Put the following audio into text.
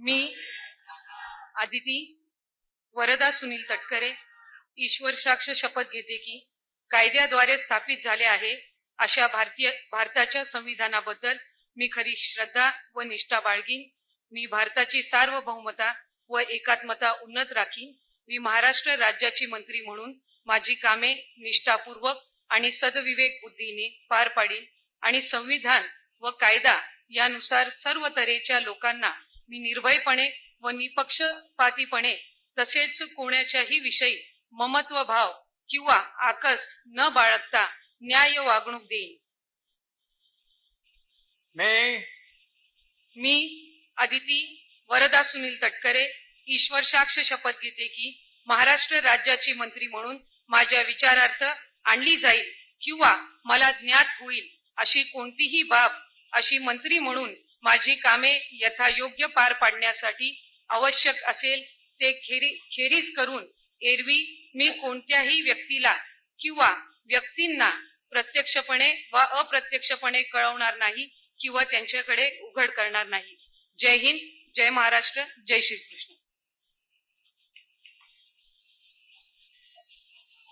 मी आदिती वरदा सुनील तटकरे ईश्वर साक्ष शपथ घेते की कायद्याद्वारे स्थापित झाले आहे अशा भारताच्या संविधानाबद्दल मी खरी श्रद्धा व निष्ठा बाळगीन। मी भारताची सार्वभौमता व एकात्मता उन्नत राखीन। मी महाराष्ट्र राज्याची मंत्री म्हणून माझी कामे निष्ठापूर्वक आणि सदविवेक बुद्धीने पार पाडीन आणि संविधान व कायदा यानुसार सर्व तऱ्हेच्या लोकांना मी निर्भयपणे व निपक्षपातीपणे तसेच कोणाच्याही विषयी ममत्व भाव किंवा आकस न बाळगता न्याय वागणूक देईन। मी आदिती वरदा सुनील तटकरे ईश्वर साक्ष शपथ घेते की महाराष्ट्र राज्याची मंत्री म्हणून माझ्या विचारार्थ आणली जाईल किंवा मला ज्ञात होईल अशी कोणतीही बाब अशी मंत्री म्हणून माझी कामे यथायोग्य पार पाडण्यासाठी आवश्यक असेल ते खेरीज करून एरवी मी कोणत्याही व्यक्तीला किंवा व्यक्तींना प्रत्यक्षपणे वा अप्रत्यक्षपणे कळवणार नाही किंवा त्यांच्याकडे उघड करणार नाही। जय हिंद, जय महाराष्ट्र, जय श्री कृष्ण।